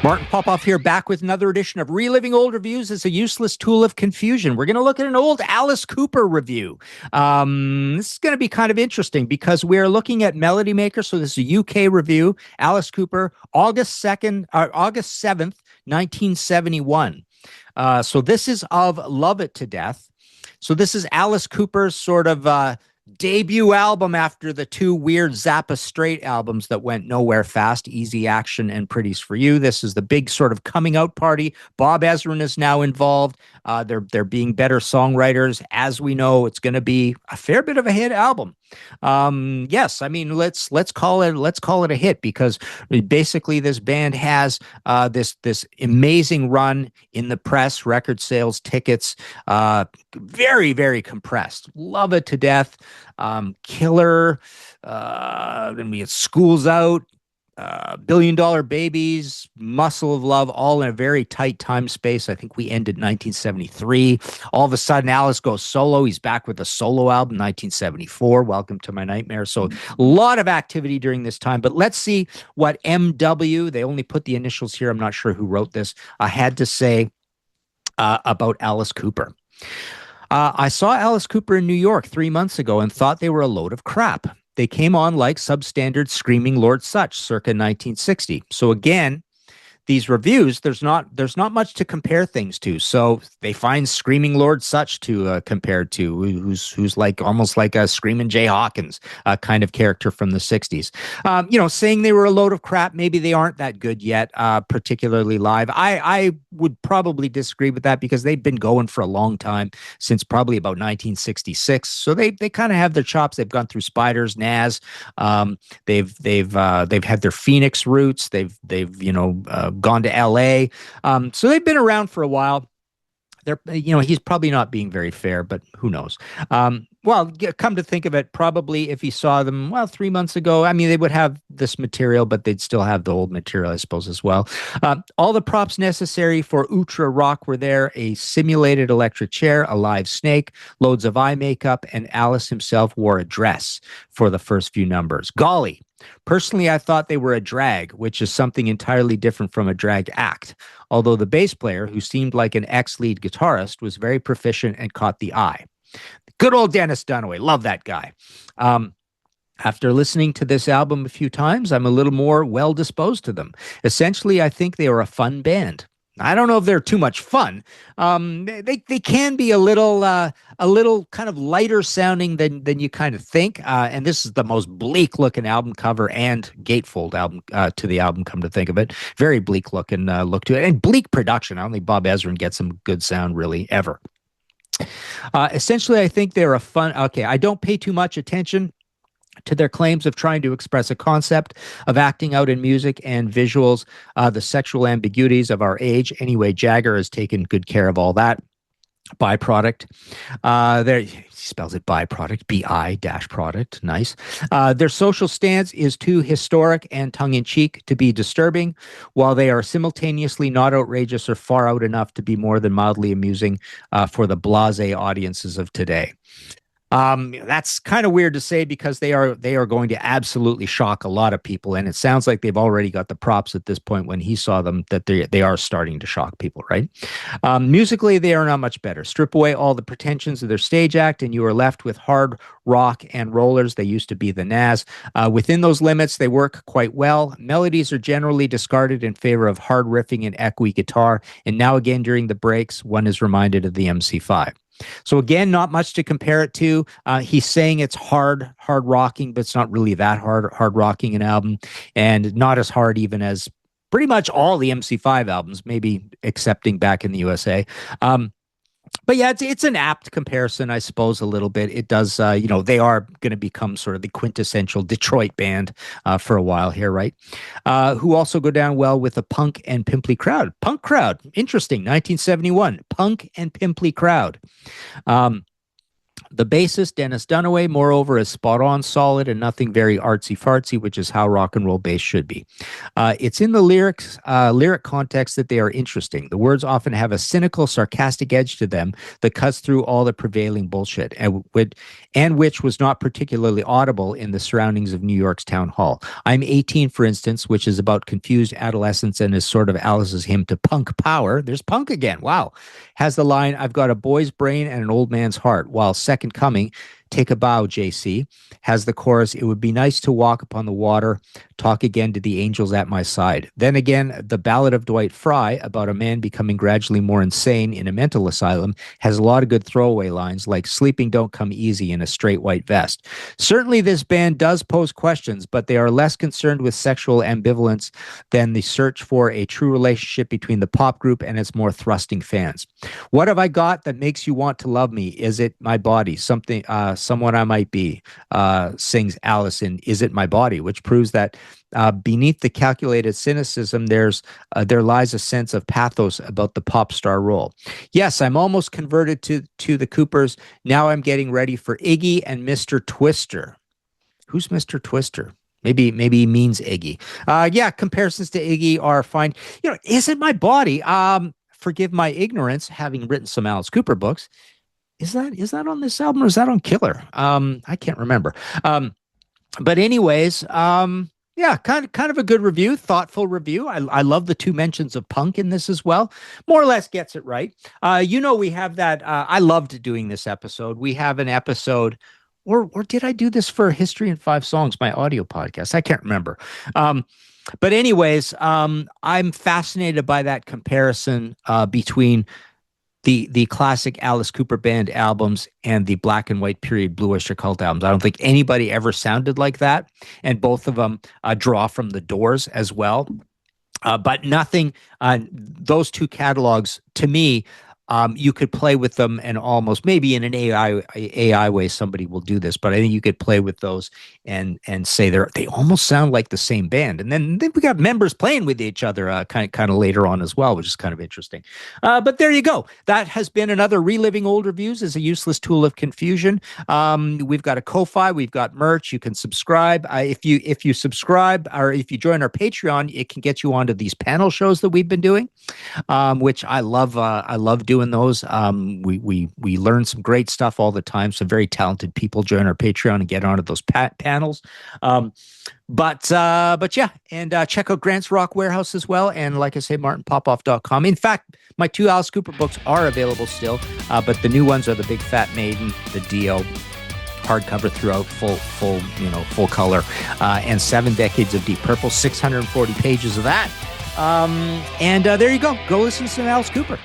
Martin Popoff here, back with another edition of Reliving Old Reviews as a Useless Tool of Confusion. We're going to look at an old Alice Cooper review. This is going to be kind of interesting because we're looking at Melody Maker. So this is a UK review. Alice Cooper, August 7th, 1971. So this is of Love It to Death. So this is Alice Cooper's sort of debut album after the two weird Zappa Straight albums that went nowhere fast, Easy Action and Pretty's for You. This is the big sort of coming out party. Bob Ezrin is now involved. They're being better songwriters. As we know, it's going to be a fair bit of a hit album. Yes, I mean let's call it a hit because basically this band has this amazing run in the press, record sales, tickets, very, very compressed. Love It to Death, Killer, then we had Schools Out, $1 Billion Babies, Muscle of Love, all in a very tight time space. I think we ended 1973. All of a sudden, Alice goes solo. He's back with a solo album, 1974, Welcome to My Nightmare. So a lot of activity during this time. But let's see what MW, they only put the initials here, I'm not sure who wrote this, had to say about Alice Cooper. I saw Alice Cooper in New York 3 months ago and thought they were a load of crap. They came on like substandard Screaming Lord Sutch circa 1960. So again, these reviews, there's not much to compare things to. So they find Screaming Lord Sutch to compare to, who's like almost like a Screaming Jay Hawkins kind of character from the 60s. Saying they were a load of crap, maybe they aren't that good yet, particularly live. I would probably disagree with that because they've been going for a long time, since probably about 1966. So they kind of have their chops. They've gone through Spiders, Nas. They've had their Phoenix roots. They've gone to LA. So they've been around for a while. He's probably not being very fair, but who knows? Come to think of it, probably if he saw them, 3 months ago, I mean, they would have this material, but they'd still have the old material, I suppose, as well. All the props necessary for ultra rock were there: a simulated electric chair, a live snake, loads of eye makeup, and Alice himself wore a dress for the first few numbers. Golly. Personally, I thought they were a drag, which is something entirely different from a drag act. Although the bass player, who seemed like an ex-lead guitarist, was very proficient and caught the eye. Good old Dennis Dunaway. Love that guy. After listening to this album a few times, I'm a little more well-disposed to them. Essentially, I think they are a fun band. I don't know if they're too much fun. They can be a little kind of lighter sounding than you kind of think. And this is the most bleak looking album cover and gatefold album to the album. Come to think of it, very bleak looking look to it, and bleak production. I don't think Bob Ezrin gets some good sound really ever. Essentially, I think they're a fun. Okay, I don't pay too much attention to their claims of trying to express a concept of acting out in music and visuals, the sexual ambiguities of our age. Anyway, Jagger has taken good care of all that. Byproduct. There, he spells it byproduct, bi-product. Nice. Their social stance is too historic and tongue-in-cheek to be disturbing, while they are simultaneously not outrageous or far out enough to be more than mildly amusing for the blasé audiences of today. That's kind of weird to say because they are going to absolutely shock a lot of people, and it sounds like they've already got the props at this point when he saw them that they are starting to shock people, right? Musically, they are not much better. Strip away all the pretensions of their stage act, and you are left with hard rock and rollers. They used to be the Nas. Within those limits, they work quite well. Melodies are generally discarded in favor of hard riffing and echoey guitar, and now again during the breaks, one is reminded of the MC5. So again, not much to compare it to. He's saying it's hard rocking, but it's not really that hard rocking an album, and not as hard even as pretty much all the MC5 albums, maybe excepting Back in the USA. But yeah, it's an apt comparison, I suppose, a little bit. It does, they are going to become sort of the quintessential Detroit band for a while here, right? Who also go down well with the punk and pimply crowd. Punk crowd, interesting, 1971, punk and pimply crowd. The bassist, Dennis Dunaway, moreover, is spot on, solid, and nothing very artsy fartsy, which is how rock and roll bass should be. It's in the lyric context that they are interesting. The words often have a cynical, sarcastic edge to them that cuts through all the prevailing bullshit, and which was not particularly audible in the surroundings of New York's town hall. I'm 18, for instance, which is about confused adolescence and is sort of Alice's hymn to punk power. There's punk again. Wow. Has the line, I've got a boy's brain and an old man's heart, while Second Coming, Take a Bow, JC, has the chorus, it would be nice to walk upon the water, talk again to the angels at my side. Then again, the Ballad of Dwight Fry, about a man becoming gradually more insane in a mental asylum, has a lot of good throwaway lines like sleeping don't come easy in a straight white vest. Certainly this band does pose questions, but they are less concerned with sexual ambivalence than the search for a true relationship between the pop group and its more thrusting fans. What have I got that makes you want to love me? Is it my body? Someone I might be, sings Alice in Is It My Body, which proves that beneath the calculated cynicism, there lies a sense of pathos about the pop star role. Yes, I'm almost converted to the Coopers. Now I'm getting ready for Iggy and Mr. Twister. Who's Mr. Twister? Maybe he means Iggy. Yeah, comparisons to Iggy are fine. Is It My Body? Forgive my ignorance, having written some Alice Cooper books. Is that on this album or is that on Killer? I can't remember. But anyways, yeah, kind of a good review, thoughtful review. I love the two mentions of punk in this as well. More or less gets it right. We have that. I loved doing this episode. We have an episode, or did I do this for History in 5 Songs, my audio podcast? I can't remember. But anyways, I'm fascinated by that comparison between the classic Alice Cooper Band albums and the black and white period Blue Oyster Cult albums. I don't think anybody ever sounded like that. And both of them draw from the Doors as well. But nothing, those two catalogs, to me, you could play with them and almost, maybe in an AI way, somebody will do this, but I think you could play with those and say they almost sound like the same band. And then we got members playing with each other kind of later on as well, which is kind of interesting. But there you go. That has been another Reliving Old Reviews as a Useless Tool of Confusion. We've got a Ko-Fi, we've got merch. You can subscribe. If you subscribe or if you join our Patreon, it can get you onto these panel shows that we've been doing, which I love. I love doing those. We learn some great stuff all the time. Some very talented people join our Patreon and get onto those panels. But yeah, and check out Grant's Rock Warehouse as well. And like I say, martinpopoff.com. In fact, my 2 Alice Cooper books are available still, but the new ones are the Big Fat Maiden, the DL hardcover throughout, full color, and 7 Decades of Deep Purple, 640 pages of that. And there you go. Go listen to some Alice Cooper.